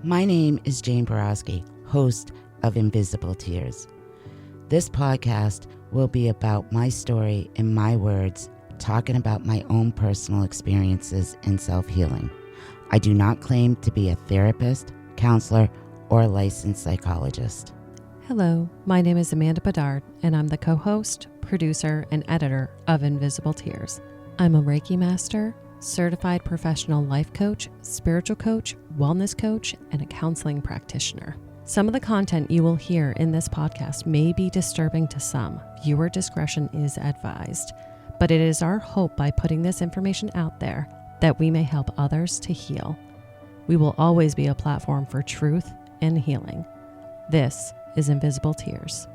My name is Jane Borowski, host of Invisible Tears. This podcast will be about my story in my words, talking about my own personal experiences in self-healing. I do not claim to be a therapist, counselor, or a licensed psychologist. Hello, my name is Amanda Bedard, and I'm the co-host, producer, and editor of Invisible Tears. I'm a Reiki master, certified professional life coach, spiritual coach, wellness coach, and a counseling practitioner. Some of the content you will hear in this podcast may be disturbing to some. Viewer discretion is advised, but it is our hope by putting this information out there that we may help others to heal. We will always be a platform for truth and healing. This is Invisible Tears.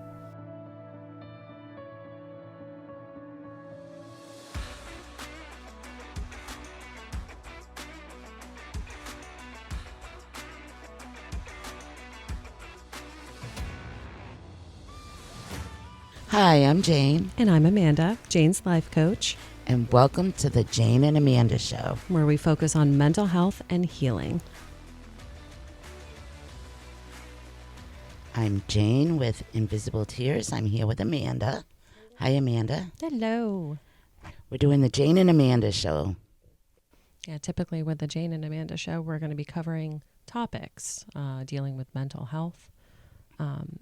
Hi, I'm Jane, And I'm Amanda, Jane's life coach, and welcome to the Jane and Amanda Show. where we focus on mental health and healing. I'm Jane with Invisible Tears. I'm here with Amanda. Hi, Amanda. Hello. We're doing the Jane and Amanda Show. Yeah, typically with the Jane and Amanda show, we're going to be covering topics dealing with mental health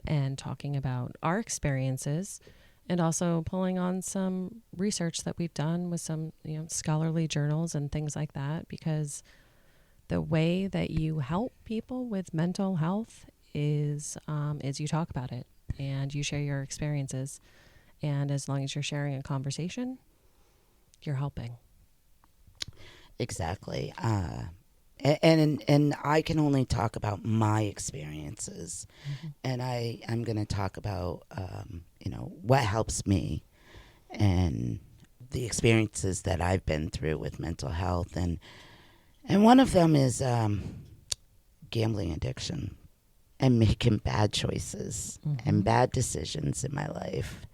and talking about our experiences, and also pulling on some research that we've done with some scholarly journals and things like that, because the way that you help people with mental health is you talk about it and you share your experiences, and as long as you're sharing a conversation, you're helping. Exactly. And I can only talk about my experiences, and I'm going to talk about what helps me and the experiences that I've been through with mental health, and one of them is gambling addiction and making bad choices and bad decisions in my life.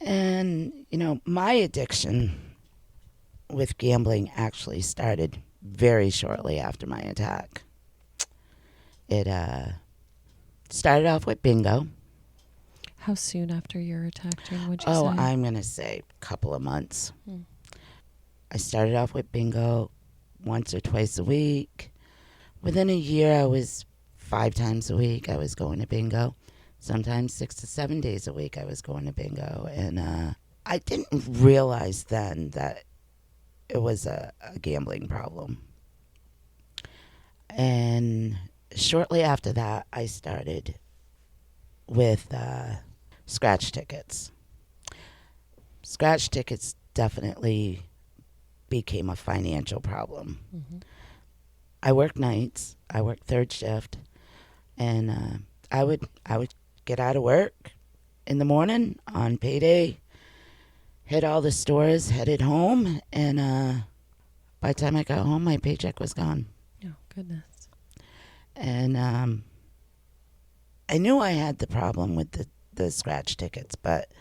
And my addiction with gambling actually started very shortly after my attack. It started off with bingo. How soon after your attack, Jane, would you Oh, say? I'm going to say a couple of months. I started off with bingo once or twice a week. Within a year, I was 5 times a week. I was going to bingo. Sometimes 6 to 7 days a week I was going to bingo. And I didn't realize then that it was a gambling problem. And shortly after that, I started with scratch tickets. Scratch tickets definitely became a financial problem. I worked nights. I worked third shift, and I would get out of work in the morning on payday, hit all the stores, headed home, and by the time I got home, my paycheck was gone. Oh, goodness. And I knew I had the problem with the scratch tickets, but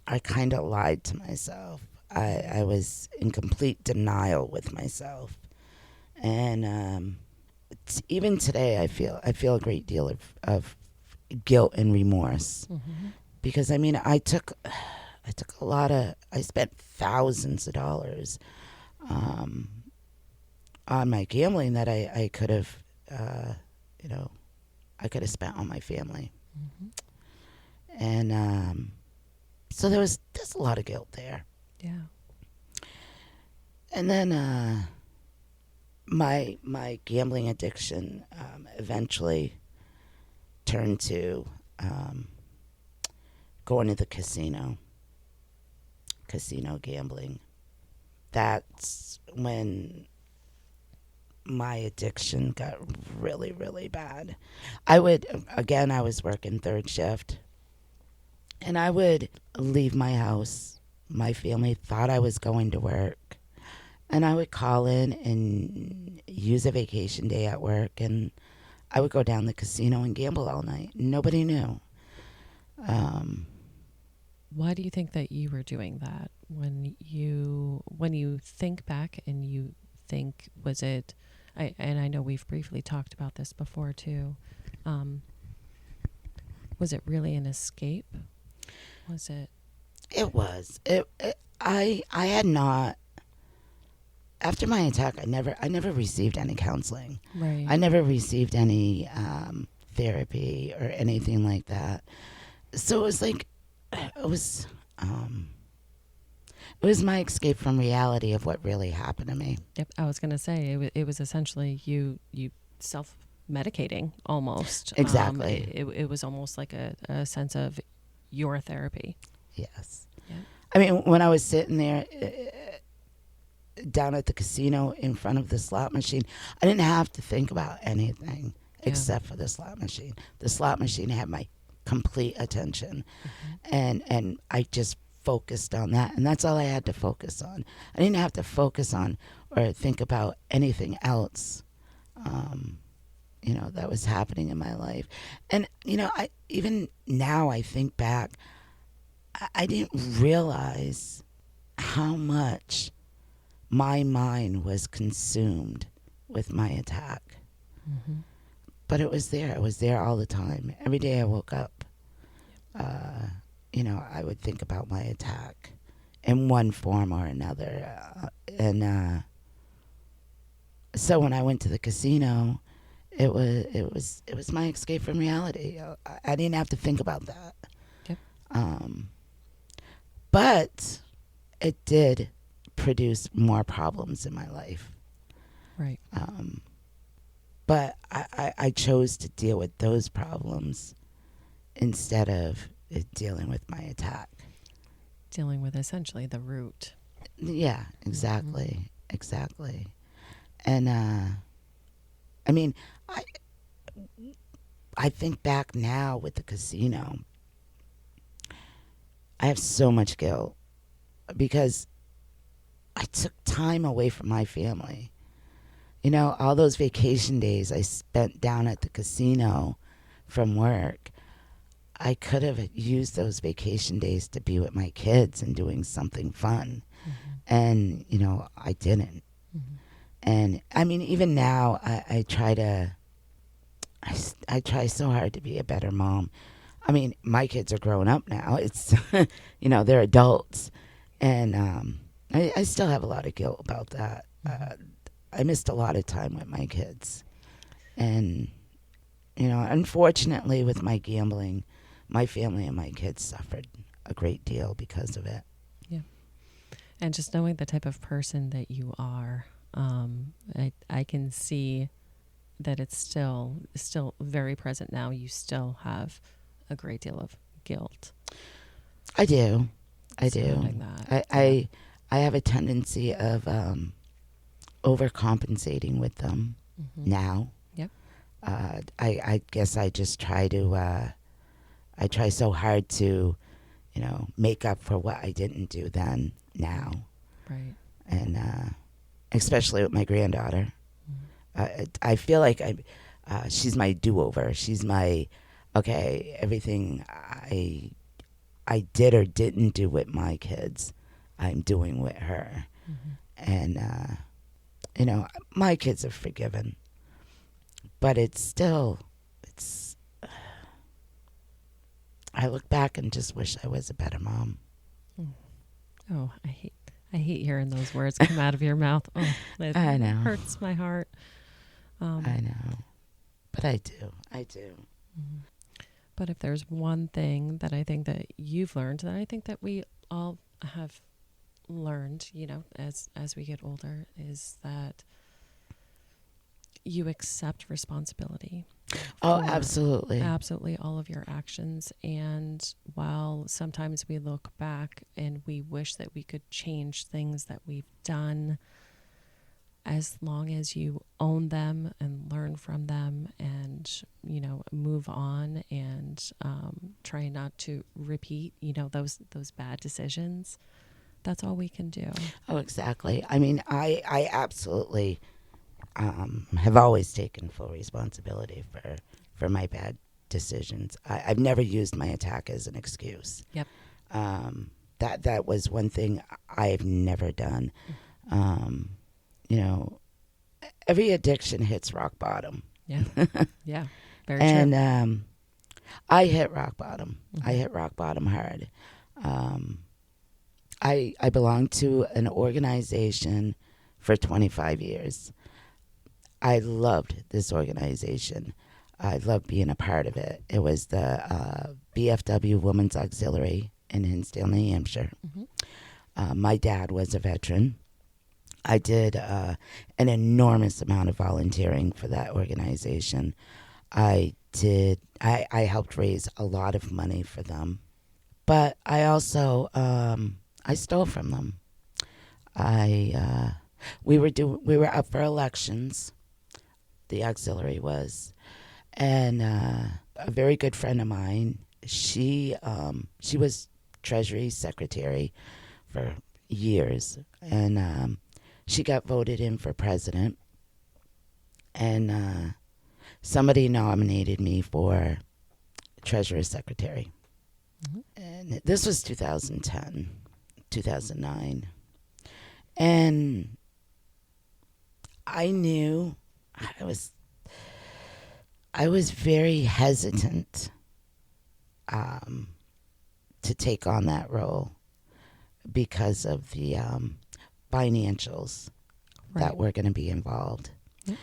I kind of lied to myself. I was in complete denial with myself. And even today, I feel a great deal of guilt and remorse. Because, I took a lot of, I spent thousands of dollars on my gambling that I could have, I could have spent on my family. And so there's a lot of guilt there. Yeah. And then my gambling addiction eventually turned to going to the casino gambling. That's when my addiction got really, really bad. I was working third shift, and I would leave my house. My family thought I was going to work, and I would call in and use a vacation day at work, and I would go down the casino and gamble all night. Nobody knew. Why do you think that you were doing that? When you think back and you think, was it I know we've briefly talked about this before too. Was it really an escape? Was it? It was. I had not. After my attack, I never received any counseling. Right. I never received any therapy or anything like that. So it was like, it was, it was my escape from reality of what really happened to me. Yep. I was going to say it was essentially you self medicating almost. Exactly. It was almost like a sense of your therapy. Yes. Yeah. I mean, when I was sitting there down at the casino in front of the slot machine, I didn't have to think about anything except for the slot machine. The slot machine had my complete attention, and I just focused on that, and that's all I had to focus on. I didn't have to focus on or think about anything else, that was happening in my life. And I even now I think back, I didn't realize how much my mind was consumed with my attack. But it was there. It was there all the time. Every day I woke up, I would think about my attack in one form or another. So when I went to the casino, it was my escape from reality. I didn't have to think about that. Yep. But it did produce more problems in my life. Right. But I chose to deal with those problems instead of dealing with my attack. Dealing with essentially the root. Yeah, exactly. Exactly. And I mean, I think back now with the casino, I have so much guilt because I took time away from my family. All those vacation days I spent down at the casino from work, I could have used those vacation days to be with my kids and doing something fun. And, I didn't. And I mean, even now, I try so hard to be a better mom. I mean, my kids are grown up now. It's, they're adults. And I still have a lot of guilt about that. I missed a lot of time with my kids. And, unfortunately with my gambling, my family and my kids suffered a great deal because of it. Yeah. And just knowing the type of person that you are, I can see that it's still very present now. You still have a great deal of guilt. I do. Surrounding that. I have a tendency of overcompensating with them now. Yep. I guess I just try to, I try so hard to, make up for what I didn't do then, now. Right. And especially with my granddaughter. I feel like she's my do-over. She's my, okay, everything I did or didn't do with my kids, I'm doing with her. And, my kids are forgiven. But I look back and just wish I was a better mom. Oh, I hate hearing those words come out of your mouth. Oh, it I know. Hurts my heart. I know. But I do. But if there's one thing that I think that you've learned, that I think that we all have learned, as we get older, is that you accept responsibility. Oh, for absolutely. Absolutely all of your actions. And while sometimes we look back and we wish that we could change things that we've done, as long as you own them and learn from them and, move on and try not to repeat, those bad decisions, that's all we can do. Oh, exactly. I mean, I absolutely have always taken full responsibility for my bad decisions. I've never used my attack as an excuse. Yep. That was one thing I've never done. every addiction hits rock bottom. Yeah. Yeah. Very true. And I hit rock bottom. I Mhm. hit rock bottom hard. I belonged to an organization for 25 years. I loved this organization. I loved being a part of it. It was the BFW Women's Auxiliary in Hinsdale, New Hampshire. Mhm. My dad was a veteran. I did an enormous amount of volunteering for that organization. I helped raise a lot of money for them. But I also, I stole from them. We were up for elections. The auxiliary was, and a very good friend of mine. She was Treasury Secretary for years, and she got voted in for president, and somebody nominated me for Treasury Secretary. Mhm. And this was 2010, 2009. And I knew I was I was very hesitant to take on that role because of the financials Right. that were going to be involved. Yep.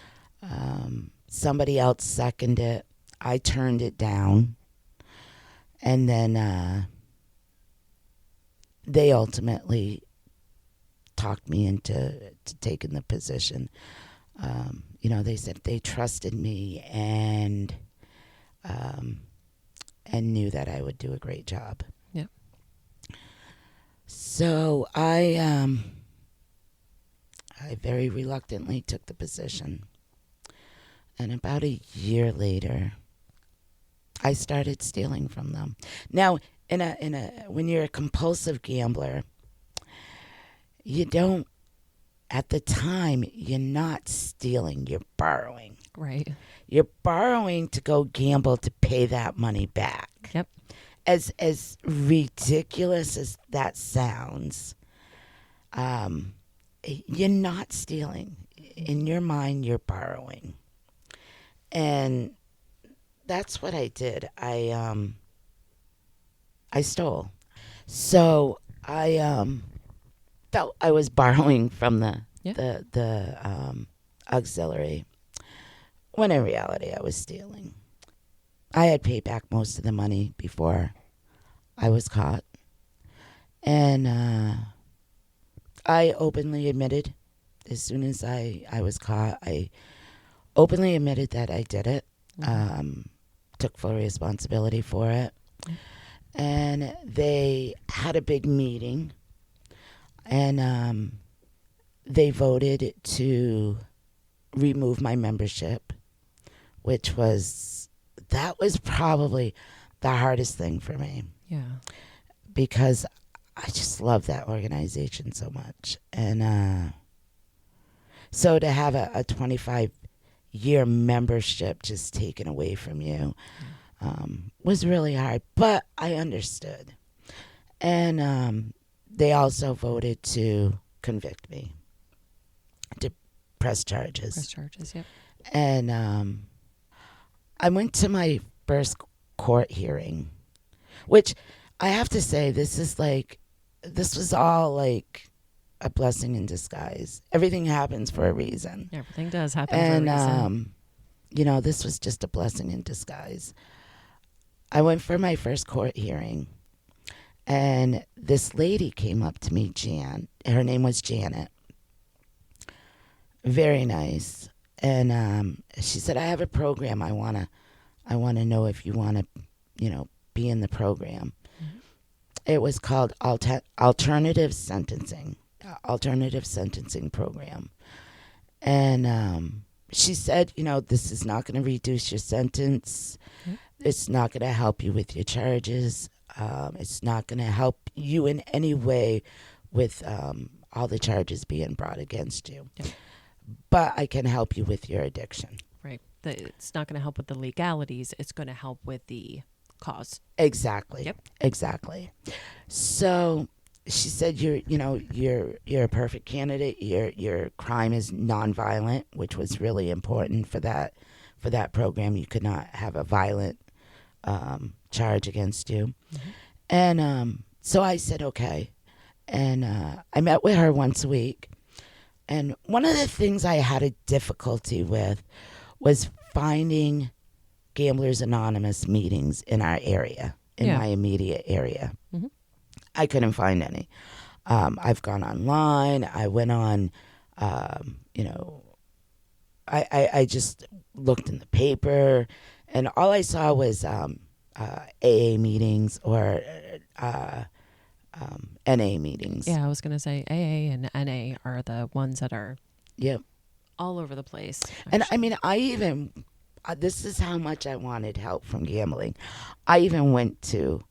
Somebody else seconded it. I turned it down. And then they ultimately talked me into taking the position. They said they trusted me and knew that I would do a great job. Yeah. So I very reluctantly took the position. And about a year later, I started stealing from them. Now, when you're a compulsive gambler, you don't, at the time, you're not stealing, you're borrowing. Right. You're borrowing to go gamble to pay that money back. Yep. As ridiculous as that sounds, you're not stealing. In your mind, you're borrowing. And that's what I did. I stole. So I felt I was borrowing from Yeah. the auxiliary, when in reality I was stealing. I had paid back most of the money before I was caught, and I openly admitted as soon as I was caught. I openly admitted that I did it. Mhm. Took full responsibility for it. Yeah. And they had a big meeting, and they voted to remove my membership, that was probably the hardest thing for me Yeah. because I just love that organization so much. And so to have a 25-year membership just taken away from you was really hard, but I understood. And they also voted to convict me, to press charges. Press charges. Yep. And I went to my first court hearing, which I have to say, this was all like a blessing in disguise. Everything happens for a reason. Everything does happen And, for a reason. this was just a blessing in disguise. I went for my first court hearing, and this lady came up to me, Jan. Her name was Janet. Very nice. And she said, I have a program. I wanna know if you wanna, be in the program. Mhm. It was called alternative sentencing program. And she said, this is not going to reduce your sentence. Yep. It's not going to help you with your charges. It's not going to help you in any way with all the charges being brought against you. Yep. But I can help you with your addiction. Right. It's not going to help with the legalities. It's going to help with the cause. Exactly. Yep. Exactly. So she said, you're a perfect candidate. Your crime is nonviolent, which was really important for that program. You could not have a violent charge against you. Mm-hmm. And so I said, okay. And I met with her once a week. And one of the things I had a difficulty with was finding Gamblers Anonymous meetings in our area, in my immediate area. Mm-hmm. I couldn't find any. I've gone online. I went on, I just looked in the paper, and all I saw was AA meetings or NA meetings. Yeah, I was going to say AA and NA are the ones that are Yep. all over the place. And actually. I mean, I even, this is how much I wanted help from gambling. I even went to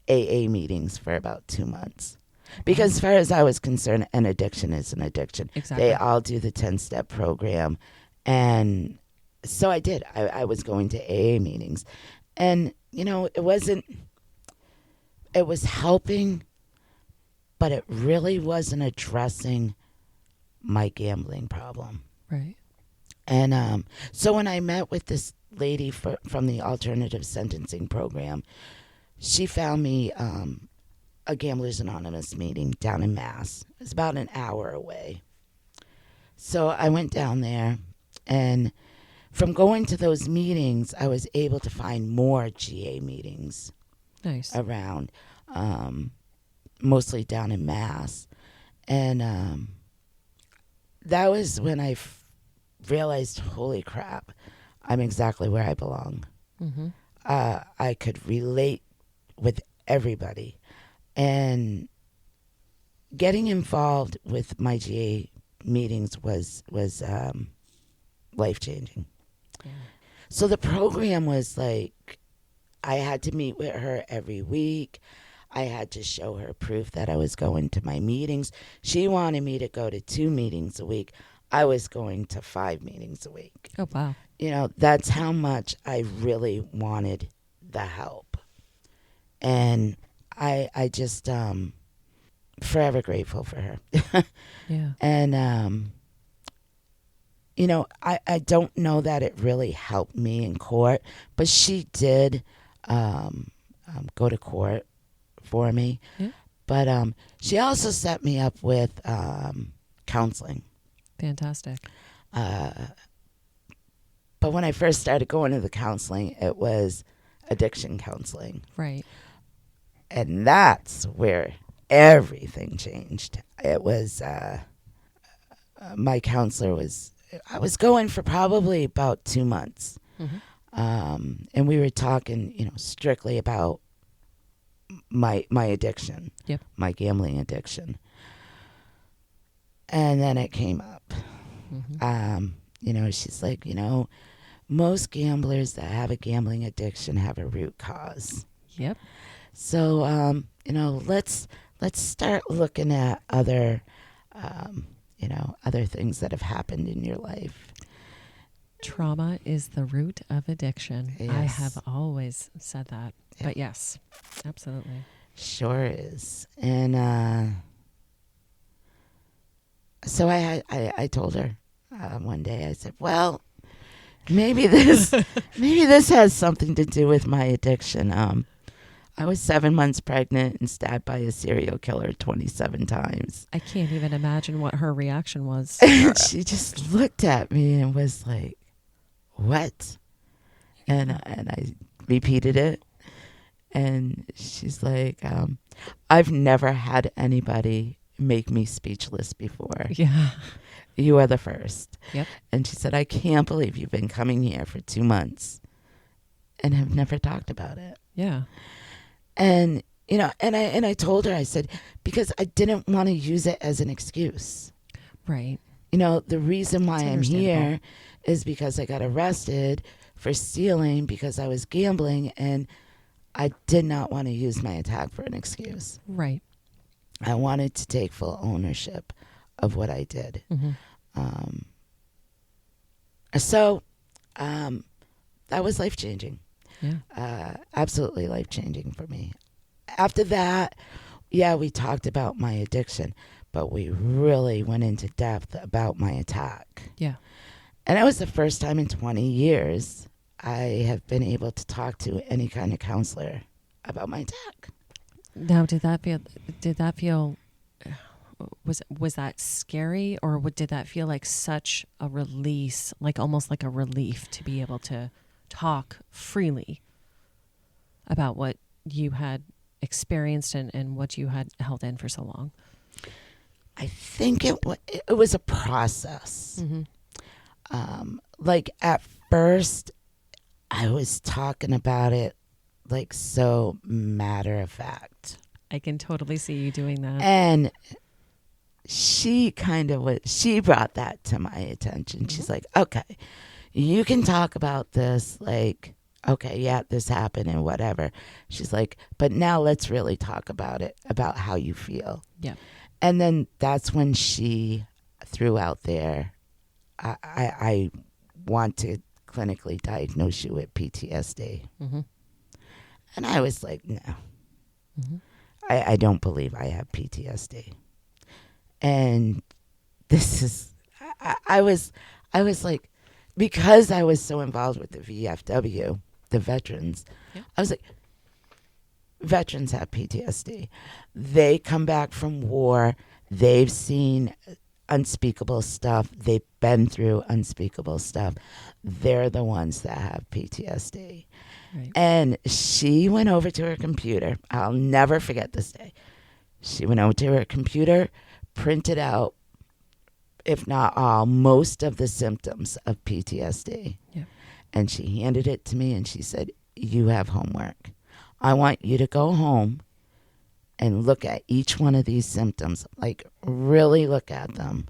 AA meetings for about 2 months. Because as far as I was concerned, an addiction is an addiction. Exactly. They all do the 10-step program. And so I did. I was going to AA meetings. And, it was helping, but it really wasn't addressing my gambling problem. Right. And so when I met with this lady from the alternative sentencing program, she found me a Gamblers Anonymous meeting down in Mass. It was about an hour away. So I went down there, and from going to those meetings, I was able to find more GA meetings Nice. around, mostly down in Mass. And that was when I realized, holy crap, I'm exactly where I belong. Mm-hmm. I could relate with everybody. And getting involved with my GA meetings was life-changing. Yeah. So the program was like, I had to meet with her every week. I had to show her proof that I was going to my meetings. She wanted me to go to 2 meetings a week. I was going to 5 meetings a week. Oh, wow. That's how much I really wanted the help. And I just forever grateful for her. Yeah. And I don't know that it really helped me in court, but she did go to court for me. Yeah. But she also set me up with counseling. Fantastic. But when I first started going to the counseling, it was addiction counseling. Right. And that's where everything changed. It was, my counselor I was going for probably about 2 months. Mm-hmm. And we were talking, strictly about my addiction, Yep. my gambling addiction. And then it came up. Mm-hmm. She's like, most gamblers that have a gambling addiction have a root cause. Yep. So, let's start looking at other, other things that have happened in your life. Trauma is the root of addiction. Yes. I have always said that. Yep. But yes, absolutely. Sure is. And so I told her one day, I said, well, maybe this has something to do with my addiction. I was 7 months pregnant and stabbed by a serial killer 27 times. I can't even imagine what her reaction was. And she just looked at me and was like, what? And I repeated it. And she's like, I've never had anybody make me speechless before. Yeah. You are the first. Yep. And she said, I can't believe you've been coming here for 2 months and have never talked about it. Yeah. And, and I told her, I said, because I didn't want to use it as an excuse. Right. The reason why It's I'm here is because I got arrested for stealing because I was gambling, and I did not want to use my attack for an excuse. Right. I wanted to take full ownership of what I did. Mm-hmm. So that was life-changing. Yeah. Absolutely life-changing for me. After that, yeah, we talked about my addiction, but we really went into depth about my attack. Yeah. And it was the first time in 20 years I have been able to talk to any kind of counselor about my attack. Now, did that feel was that scary, or did that feel like such a release, like almost like a relief to be able to talk freely about what you had experienced and what you had held in for so long? I think it was a process. Like at first, I was talking about it like so matter of fact. I can totally see you doing that. And she brought that to my attention. She's like, okay, you can talk about this, like, okay, yeah, this happened and whatever. She's like, but now let's really talk about it, about how you feel. Yeah. And then that's when she threw out there, I want to clinically diagnose you with PTSD. And I was like, no, I don't believe I have PTSD. And this is, I was like, because I was so involved with the VFW, the veterans, I was like, veterans have PTSD. They come back from war. They've seen unspeakable stuff. They've been through unspeakable stuff. They're the ones that have PTSD. Right. And she went over to her computer. I'll never forget this day. She went over to her computer, printed out, if not all, most of the symptoms of PTSD. Yeah. And she handed it to me and she said, you have homework. I want you to go home and look at each one of these symptoms, like really look at them,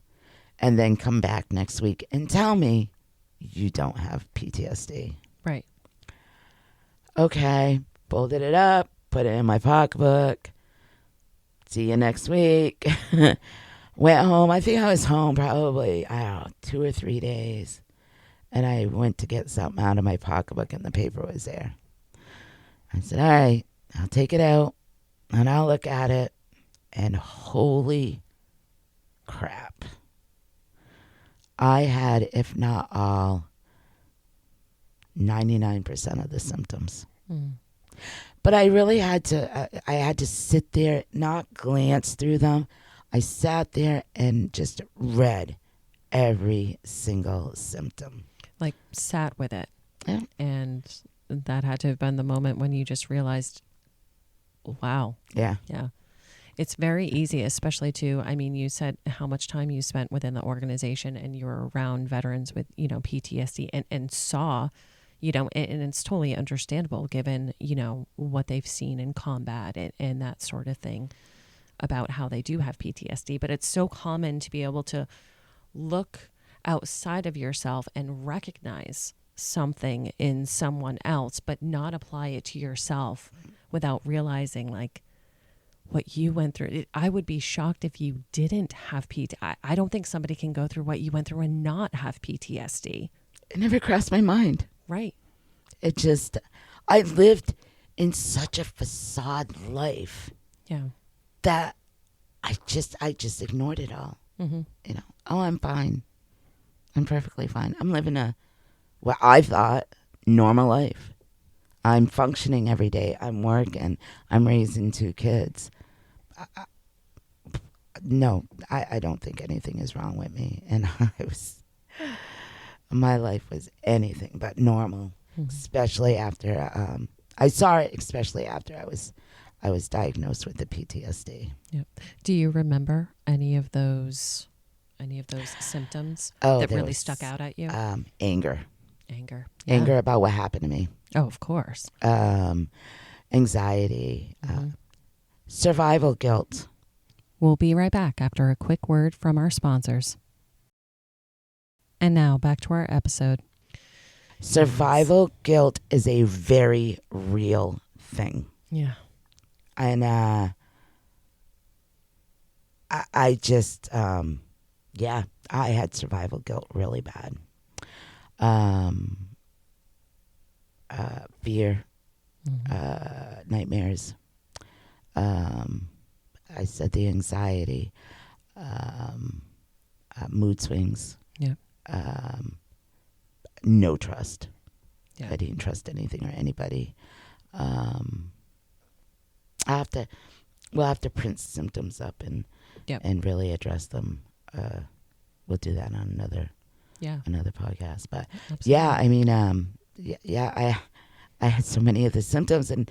and then come back next week and tell me you don't have PTSD. Right. Okay, folded it up, put it in my pocketbook. See you next week. Went home. I think I was home probably, 2 or 3 days. And I went to get something out of my pocketbook and the paper was there. I said, all right, I'll take it out and I'll look at it. And holy crap. I had, if not all, 99% of the symptoms. But I really had to sit there, not glance through them. I sat there and just read every single symptom. Like sat with it. Yeah. And that had to have been the moment when you just realized, wow. Yeah. Yeah. It's very easy, especially you said how much time you spent within the organization and you were around veterans with, PTSD and saw, and it's totally understandable given, what they've seen in combat and that sort of thing about how they do have PTSD. But it's so common to be able to look outside of yourself and recognize something in someone else, but not apply it to yourself without realizing like what you went through. I would be shocked if you didn't have PTSD. I don't think somebody can go through what you went through and not have PTSD. It never crossed my mind. Right. It just, I lived in such a facade life Yeah. that I just ignored it all. Oh, I'm fine. I'm perfectly fine. I'm living what I thought normal life. I'm functioning every day. I'm working. I'm raising 2 kids. I don't think anything is wrong with me. And my life was anything but normal, especially after, I saw it, especially after I was diagnosed with the PTSD. Yep. Do you remember any of those symptoms that really stuck out at you? Anger. Anger. Anger about what happened to me. Oh, of course. Anxiety. Survival guilt. We'll be right back after a quick word from our sponsors. And now back to our episode. Survival guilt is a very real thing. Yeah. And I just, I had survival guilt really bad. Fear, nightmares, I said the anxiety, mood swings, Yeah. no trust. Yeah. I didn't trust anything or anybody. I have to, we'll have to print symptoms up and Yep. and really address them. We'll do that on Yeah. another podcast. But Absolutely. yeah, I mean, I had so many of the symptoms, and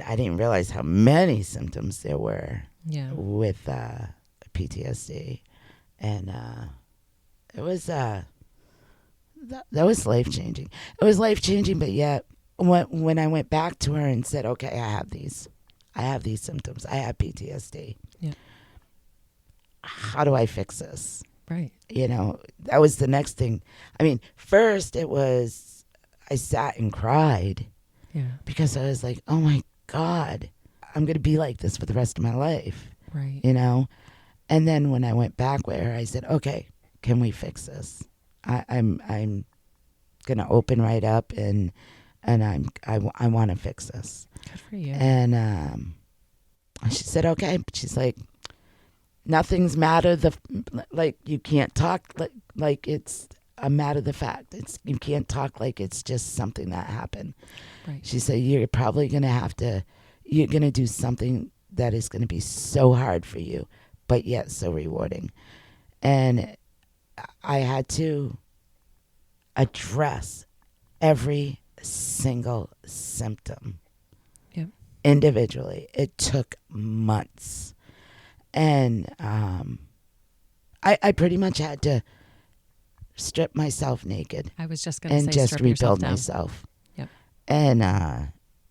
I didn't realize how many symptoms there were Yeah. with PTSD, and it was that was life changing. It was life changing, but yet when I went back to her and said, "Okay, I have these symptoms. I have PTSD. Yeah. How do I fix this?" Right. That was the next thing. I mean, first it was I sat and cried Yeah. because I was like, "Oh my God, I'm gonna be like this for the rest of my life." Right. And then when I went back with her, I said, "Okay, can we fix this? I'm gonna open right up and I want to fix this." Good for you. And she said, "Okay." She's like, "Nothing's matter. Like you can't talk like it's a matter of the fact. You can't talk like it's just something that happened." Right. She said, "You're probably you're gonna do something that is gonna be so hard for you, but yet so rewarding." And I had to address every single symptom Yep. individually. It took months. And I pretty much had to strip myself naked I was just going to and say just strip yourself rebuild down. myself. Yep. And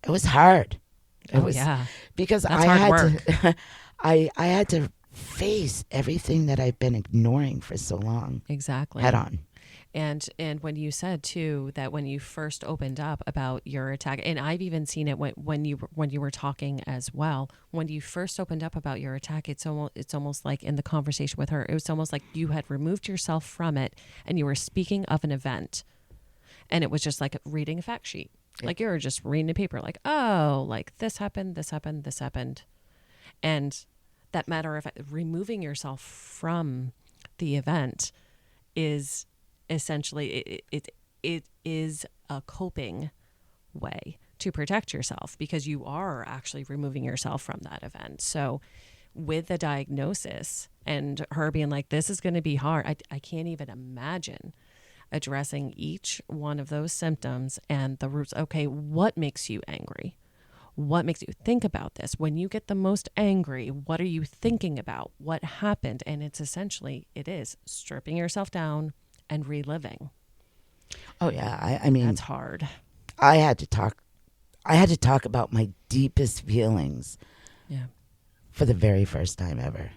it was hard. It was yeah. because That's I hard had work. to I had to face everything that I've been ignoring for so long Exactly. head on. And when you said too that when you first opened up about your attack, and I've even seen it when you were talking as well. When you first opened up about your attack, it's almost like in the conversation with her, it was almost like you had removed yourself from it, and you were speaking of an event, and it was just like reading a fact sheet, like you were just reading a paper, like, oh, like this happened, this happened, this happened, and that matter of removing yourself from the event is essentially it is a coping way to protect yourself because you are actually removing yourself from that event. So with the diagnosis and her being like, this is going to be hard, I can't even imagine addressing each one of those symptoms and the roots. Okay, what makes you angry? What makes you think about this? When you get the most angry, what are you thinking about? What happened? And it's essentially, it is stripping yourself down and reliving. Oh yeah, I mean That's hard. I had to talk about my deepest feelings Yeah. for the very first time ever.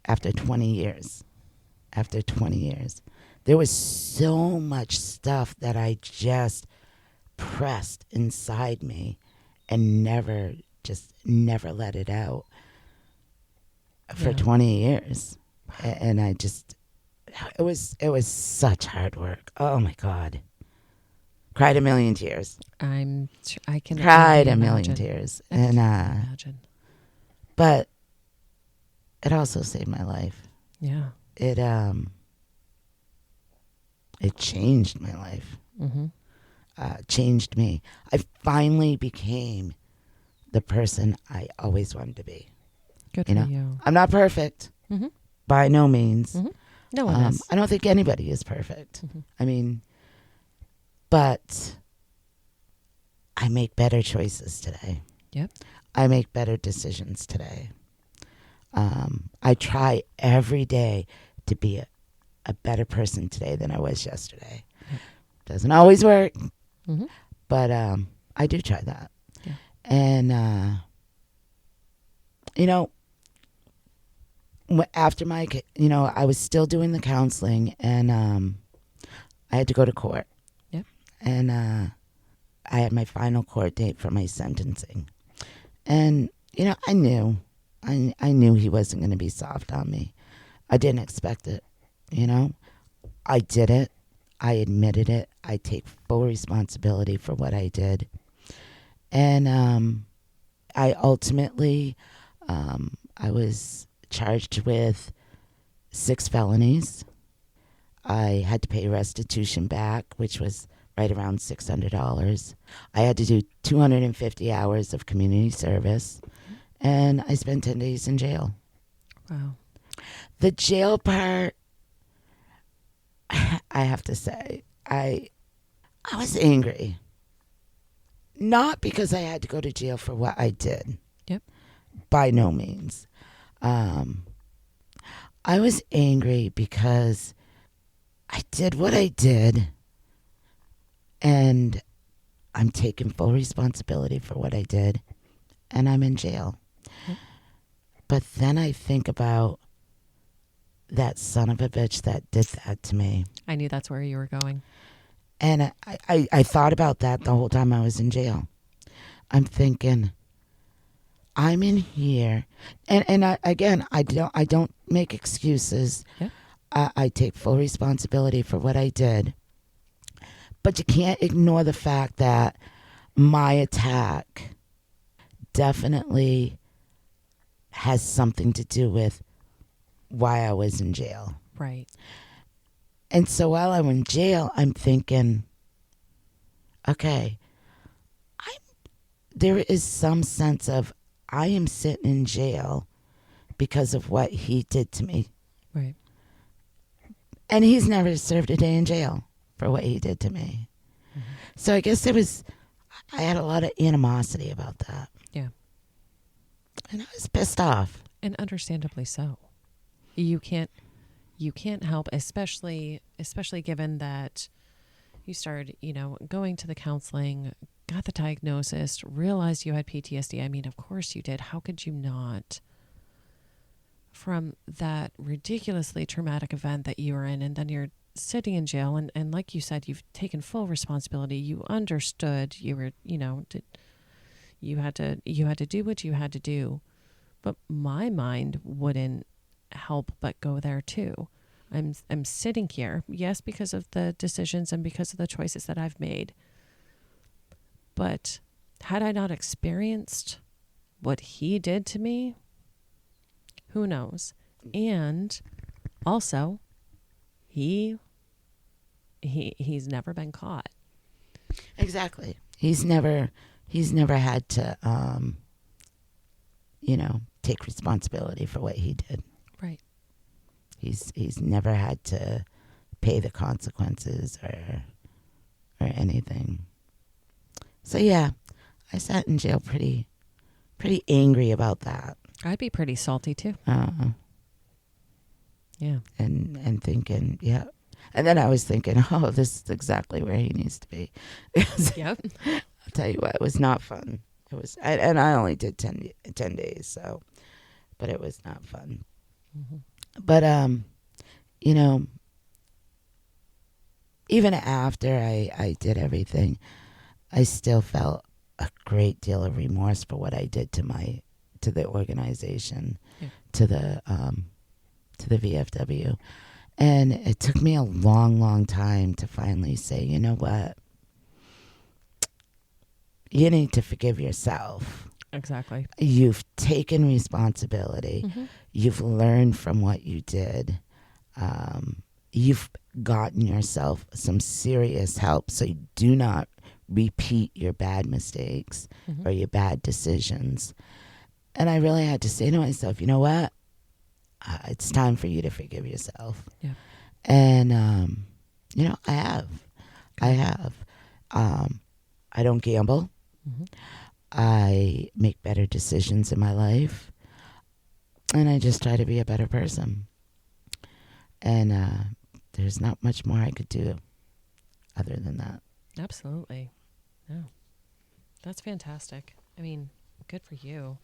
After 20 years. There was so much stuff that I just pressed inside me and never let it out for 20 years. And I just, it was such hard work. Oh my God. Cried a million tears. I can Cried only a million imagine. tears. I And can imagine. but it also saved my life. Yeah. It changed my life. Mm-hmm. Changed me. I finally became the person I always wanted to be. Good You for know? you. I'm not perfect. Mm-hmm. By no means. Mm-hmm. No one is. I don't think anybody is perfect. Mm-hmm. I mean, but I make better choices today. Yep. I make better decisions today. I try every day to be a better person today than I was yesterday. Yep. Doesn't always work, Mm-hmm. but I do try that. Yeah. And, after I was still doing the counseling, and I had to go to court. Yep. And I had my final court date for my sentencing. And, I knew he wasn't going to be soft on me. I didn't expect it, I did it. I admitted it. I take full responsibility for what I did. And I ultimately, I was charged with 6 felonies. I had to pay restitution back, which was right around $600. I had to do 250 hours of community service, and I spent 10 days in jail. Wow. The jail part, I have to say, I was angry. Not because I had to go to jail for what I did. Yep. By no means. I was angry because I did what I did, and I'm taking full responsibility for what I did, and I'm in jail. Yep. But then I think about that son of a bitch that did that to me. I knew that's where you were going. And I thought about that the whole time I was in jail. I'm thinking, I'm in here, and I don't make excuses. Yep. I take full responsibility for what I did, but you can't ignore the fact that my attack definitely has something to do with why I was in jail. Right. And so while I'm in jail, I'm thinking, okay, there is some sense of I am sitting in jail because of what he did to me. Right. And he's never served a day in jail for what he did to me. Mm-hmm. So I guess I had a lot of animosity about that. Yeah. And I was pissed off. And understandably so. You can't help, especially given that you started, going to the counseling, got the diagnosis, realized you had PTSD. I mean, of course you did. How could you not? From that ridiculously traumatic event that you were in, and then you're sitting in jail, and like you said, you've taken full responsibility. You understood you were, you had to do what you had to do. But my mind wouldn't help but go there too. I'm sitting here, yes, because of the decisions and because of the choices that I've made. But had I not experienced what he did to me, who knows? And also, he's never been caught. Exactly. He's never had to take responsibility for what he did. Right. He's never had to pay the consequences or anything. So yeah, I sat in jail pretty angry about that. I'd be pretty salty too. Yeah. And thinking, yeah. And then I was thinking, oh, this is exactly where he needs to be. Yep. I'll tell you what, it was not fun. It was, and I only did 10 days, so, but it was not fun. Mm-hmm. But, even after I did everything, I still felt a great deal of remorse for what I did to the organization, Yeah. to the VFW. And it took me a long, long time to finally say, you know what? You need to forgive yourself. Exactly. You've taken responsibility. Mm-hmm. You've learned from what you did. You've gotten yourself some serious help so you do not repeat your bad mistakes Mm-hmm. or your bad decisions. And I really had to say to myself, you know what? It's time for you to forgive yourself. Yeah. And, I have. I have. I don't gamble. Mm-hmm. I make better decisions in my life. And I just try to be a better person. And there's not much more I could do other than that. Absolutely. No. That's fantastic. I mean, good for you.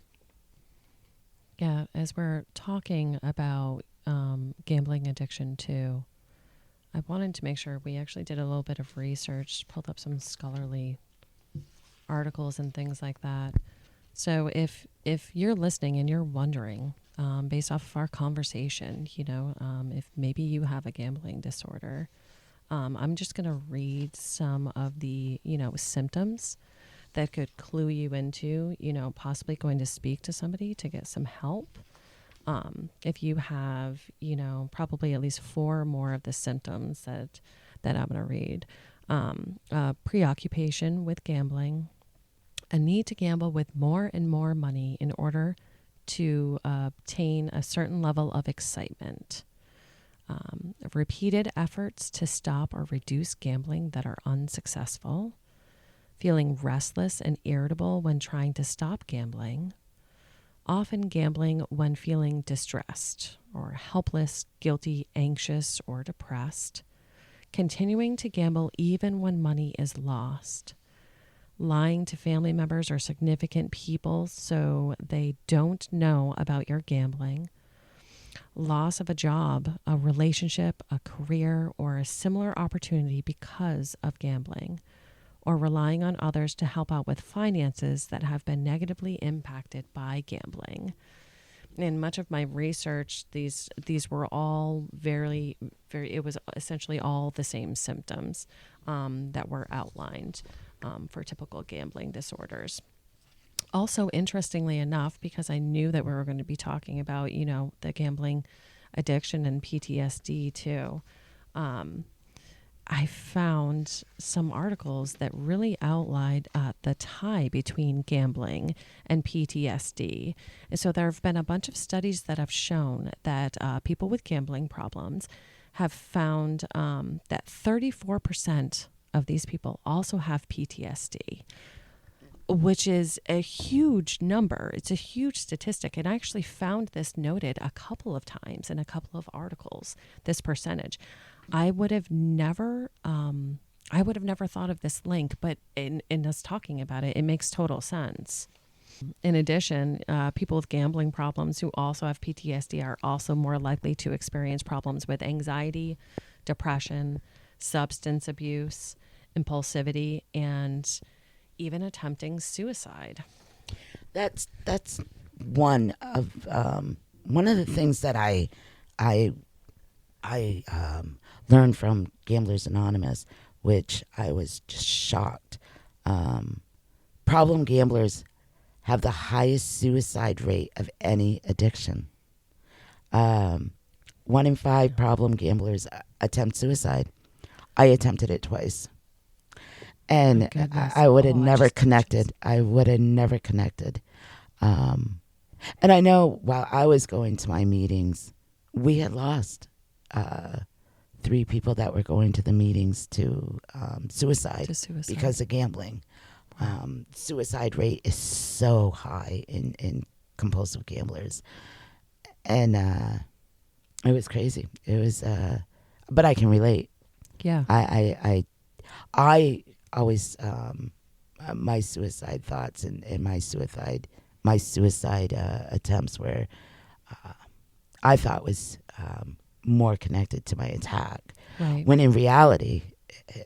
Yeah, as we're talking about gambling addiction too, I wanted to make sure we actually did a little bit of research, pulled up some scholarly articles and things like that. So if you're listening and you're wondering, based off of our conversation, if maybe you have a gambling disorder, I'm just going to read some of the, symptoms that could clue you into, possibly going to speak to somebody to get some help. If you have, probably at least 4 more of the symptoms that I'm going to read, preoccupation with gambling, a need to gamble with more and more money in order to obtain a certain level of excitement, repeated efforts to stop or reduce gambling that are unsuccessful, feeling restless and irritable when trying to stop gambling, often gambling when feeling distressed or helpless, guilty, anxious, or depressed, continuing to gamble even when money is lost, lying to family members or significant people so they don't know about your gambling, loss of a job, a relationship, a career, or a similar opportunity because of gambling, or relying on others to help out with finances that have been negatively impacted by gambling. In much of my research, these were all very, very, it was essentially all the same symptoms that were outlined for typical gambling disorders. Also, interestingly enough, because I knew that we were going to be talking about, the gambling addiction and PTSD too, I found some articles that really outlined the tie between gambling and PTSD. And so there have been a bunch of studies that have shown that people with gambling problems have found that 34% of these people also have PTSD, which is a huge number. It's a huge statistic. And I actually found this noted a couple of times in a couple of articles, this percentage. I would have never thought of this link, but in us talking about it, it makes total sense. In addition, people with gambling problems who also have PTSD are also more likely to experience problems with anxiety, depression, substance abuse, impulsivity, and even attempting suicide. That's one of the things that I learned from Gamblers Anonymous, which I was just shocked. Problem gamblers have the highest suicide rate of any addiction. 1 in 5 problem gamblers attempt suicide. I attempted it twice. And I would have never connected. I would have never connected. And I know while I was going to my meetings, we had lost 3 people that were going to the meetings to suicide because of gambling. Suicide rate is so high in compulsive gamblers. And it was crazy. It was, but I can relate. Yeah. I always, my suicide thoughts and my suicide attempts were, I thought was more connected to my attack. Right. When in reality,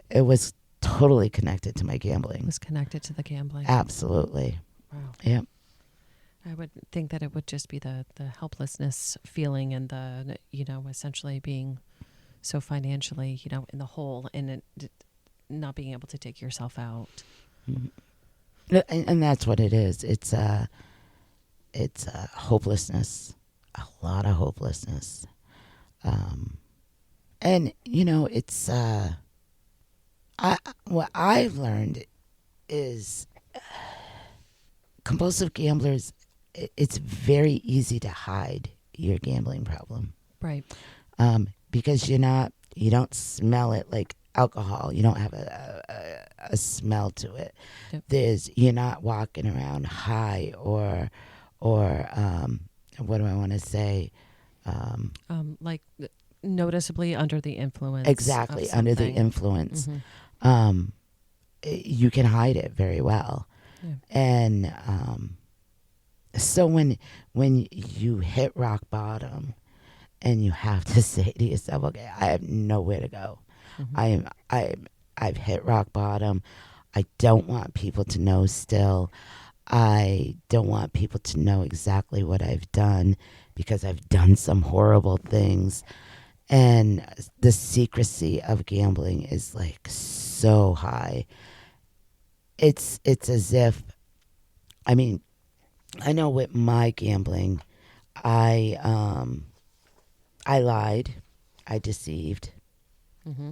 it was totally connected to my gambling. It was connected to the gambling. Absolutely. Wow. Yeah. I would think that it would just be the helplessness feeling and the, essentially being so financially, in the hole and not being able to take yourself out. Mm-hmm. And that's what it is. It's hopelessness, a lot of hopelessness. And it's what I've learned is compulsive gamblers. It's very easy to hide your gambling problem, right? Because you don't smell it like alcohol. You don't have a smell to it. Yep. You're not walking around high or what do I want to say? Like noticeably under the influence. Exactly, under the influence. Mm-hmm. You can hide it very well. Yeah. And so when you hit rock bottom and you have to say to yourself, okay, I have nowhere to go. Mm-hmm. I've hit rock bottom. I don't want people to know still. I don't want people to know exactly what I've done because I've done some horrible things. And the secrecy of gambling is like so high. It's as if, I know with my gambling, I I lied, I deceived, Mm-hmm.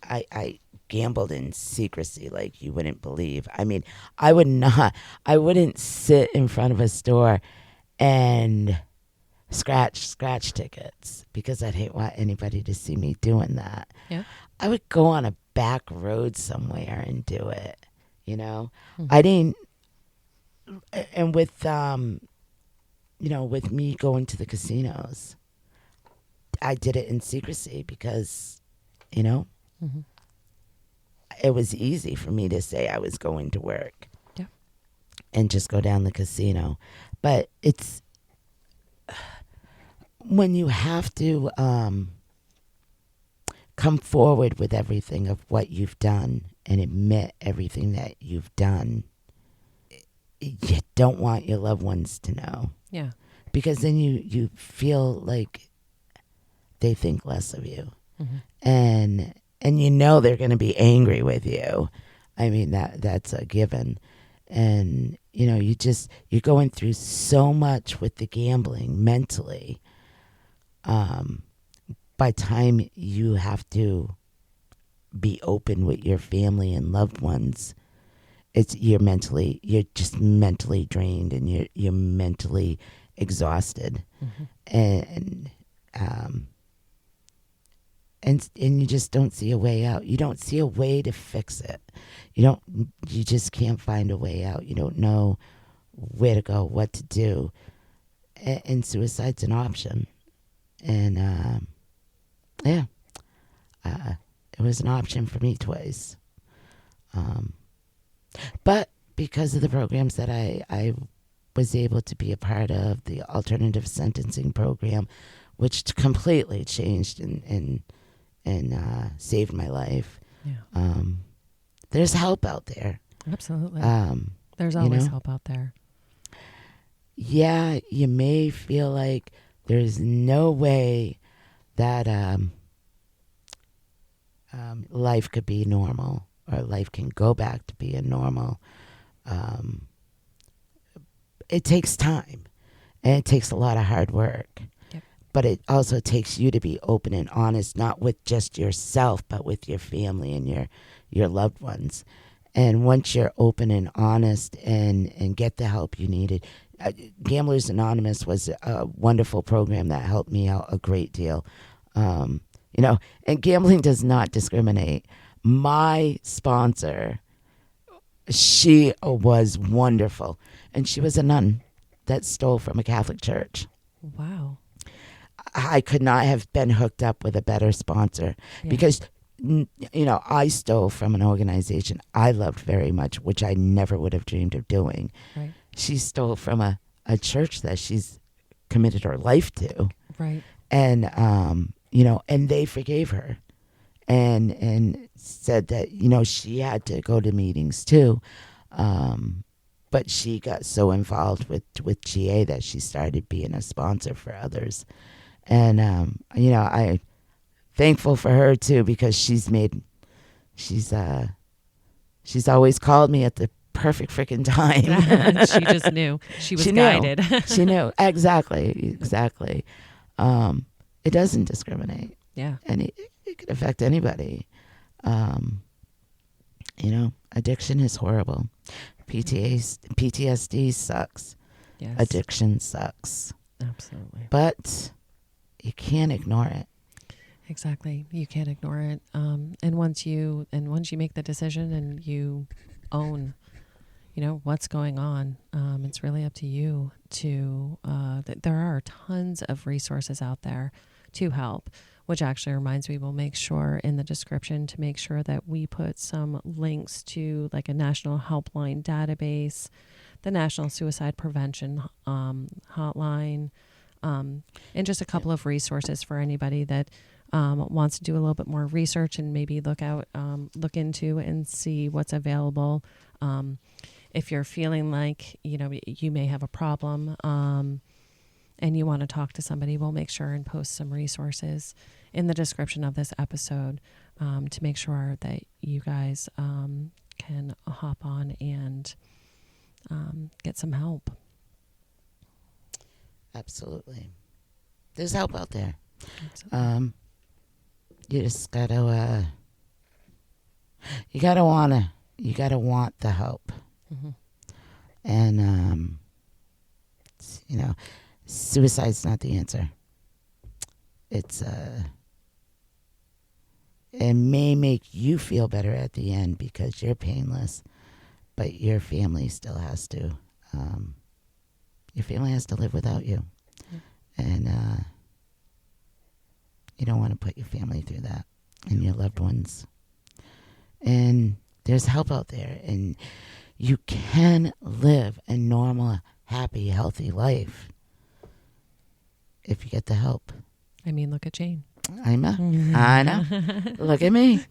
I gambled in secrecy like you wouldn't believe. I mean, I would not, I wouldn't sit in front of a store and scratch tickets because I'd hate want anybody to see me doing that. Yeah. I would go on a back road somewhere and do it. You know, Mm-hmm. I didn't, and with you know, with me going to the casinos, I did it in secrecy because, you know, Mm-hmm. it was easy for me to say I was going to work Yeah. and just go down the casino. But it's when you have to come forward with everything of what you've done and admit everything that you've done, you don't want your loved ones to know. Yeah. Because then you feel like they think less of you. Mm-hmm. And you know they're going to be angry with you. I mean that's a given. And you know you're going through so much with the gambling mentally. By time you have to be open with your family and loved ones, you're just mentally drained and you're mentally exhausted. Mm-hmm. And um and you just don't see a way out. You don't see a way to fix it. You just can't find a way out. You don't know where to go, what to do. And suicide's an option. And yeah, it was an option for me twice. Um, but because of the programs that I was able to be a part of, the alternative sentencing program, which completely changed and saved my life. Yeah. There's help out there. Absolutely. There's You always know, help out there. yeah, you may feel like there's no way that life could be normal or life can go back to being normal. Um, it takes time and it takes a lot of hard work. Yep. But it also takes you to be open and honest, not with just yourself, but with your family and your loved ones. And once you're open and honest and get the help you needed, Gamblers Anonymous was a wonderful program that helped me out a great deal. You know, and gambling does not discriminate. My sponsor, she was wonderful, and she was a nun that stole from a Catholic church. Wow. I could not have been hooked up with a better sponsor Yeah. because, you know, I stole from an organization I loved very much, which I never would have dreamed of doing. Right. She stole from a church that she's committed her life to. Right. And, you know, and they forgave her and said that, you know, she had to go to meetings too. But she got so involved with GA that she started being a sponsor for others. And, you know, I thankful for her too, because she's always called me at the perfect freaking time. She just knew. She was She knew. guided. She knew. Exactly. It doesn't discriminate. Yeah. And it could affect anybody. You know, addiction is horrible. PTSD sucks. Yes. Addiction sucks. Absolutely. But you can't ignore it. Exactly. You can't ignore it. And once you make the decision and you own, you know, what's going on, it's really up to you to, there are tons of resources out there to help, which actually reminds me, we'll make sure in the description to make sure that we put some links to like a national helpline database, the National Suicide Prevention Hotline, and just a couple of resources for anybody that wants to do a little bit more research and maybe look into and see what's available. If you're feeling like, you know, you may have a problem and you want to talk to somebody, we'll make sure and post some resources in the description of this episode to make sure that you guys can hop on and get some help. Absolutely. There's help out there. Absolutely. You just gotta, you gotta want the help. Mm-hmm. And, you know, suicide's not the answer. It's, it may make you feel better at the end because you're painless, but your family still has to. Your family has to live without you. And you don't want to put your family through that and your loved ones. And there's help out there. And you can live a normal, happy, healthy life if you get the help. I mean, look at Jane. I know. Look at me.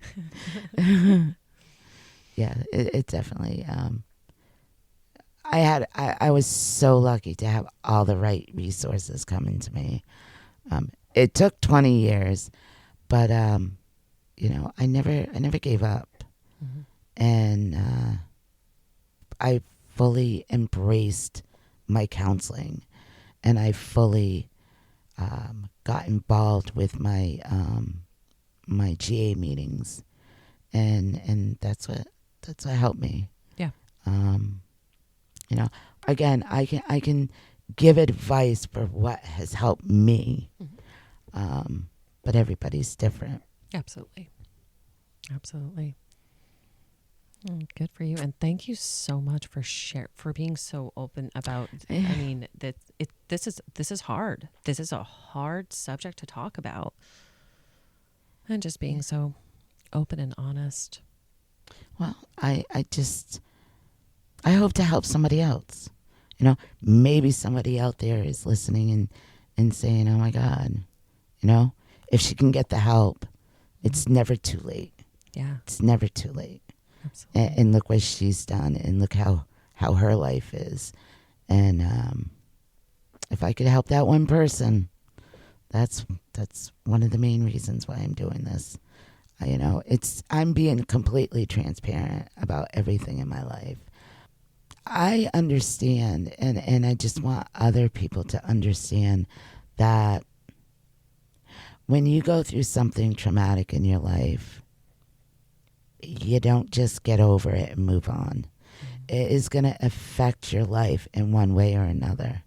Yeah, it definitely. I was so lucky to have all the right resources coming to me. It took 20 years, but you know, I never gave up, Mm-hmm. and I fully embraced my counseling, and I fully got involved with my my GA meetings, and that's what helped me. Yeah. You know, again, I can give advice for what has helped me, but everybody's different. Absolutely. Absolutely. Good for you, and thank you so much for being so open about. I mean, this is hard. This is a hard subject to talk about, and just being so open and honest. Well, I hope to help somebody else. You know, maybe somebody out there is listening and saying, "Oh my God," you know, if she can get the help, it's never too late. Yeah, It's never too late. absolutely. And look what she's done, and look how her life is. And if I could help that one person, that's one of the main reasons why I'm doing this. You know, I'm being completely transparent about everything in my life. I understand, and I just want other people to understand that when you go through something traumatic in your life, you don't just get over it and move on. It is going to affect your life in one way or another.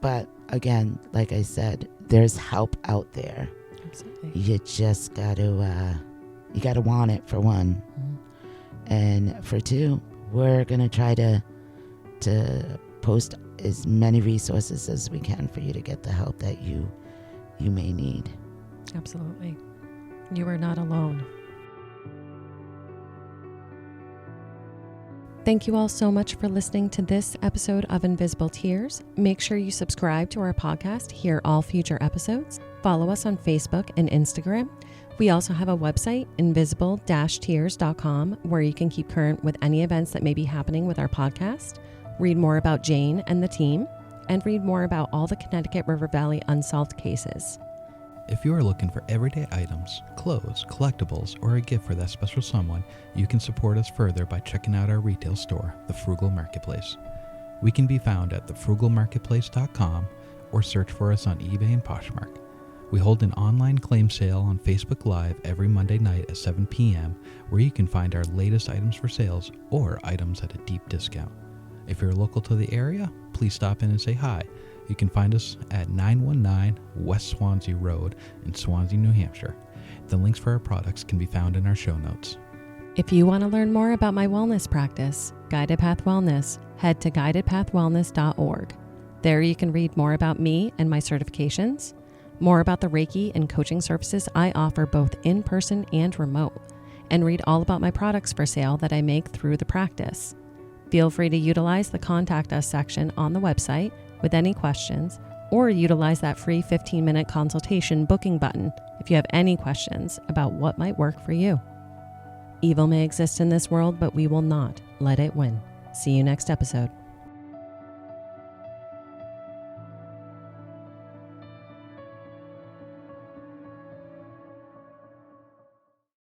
But again, like I said, there's help out there. Absolutely. You just got to want it, for one. Mm-hmm. And for two, we're going to try to post as many resources as we can for you to get the help that you may need. Absolutely. You are not alone. Thank you all so much for listening to this episode of Invisible Tears. Make sure you subscribe to our podcast, hear all future episodes. Follow us on Facebook and Instagram. We also have a website, invisible-tears.com, where you can keep current with any events that may be happening with our podcast, read more about Jane and the team, and read more about all the Connecticut River Valley unsolved cases. If you are looking for everyday items, clothes, collectibles, or a gift for that special someone, you can support us further by checking out our retail store, the Frugal Marketplace. We can be found at thefrugalmarketplace.com or search for us on eBay and Poshmark. We hold an online claim sale on Facebook Live every Monday night at 7 p.m. where you can find our latest items for sales or items at a deep discount. If you're local to the area, please stop in and say hi. You can find us at 919 West Swansea Road in Swansea, New Hampshire. The links for our products can be found in our show notes. If you want to learn more about my wellness practice, Guided Path Wellness, head to guidedpathwellness.org. There you can read more about me and my certifications, more about the Reiki and coaching services I offer both in person and remote, and read all about my products for sale that I make through the practice. Feel free to utilize the Contact Us section on the website with any questions, or utilize that free 15-minute consultation booking button if you have any questions about what might work for you. Evil may exist in this world, but we will not let it win. See you next episode.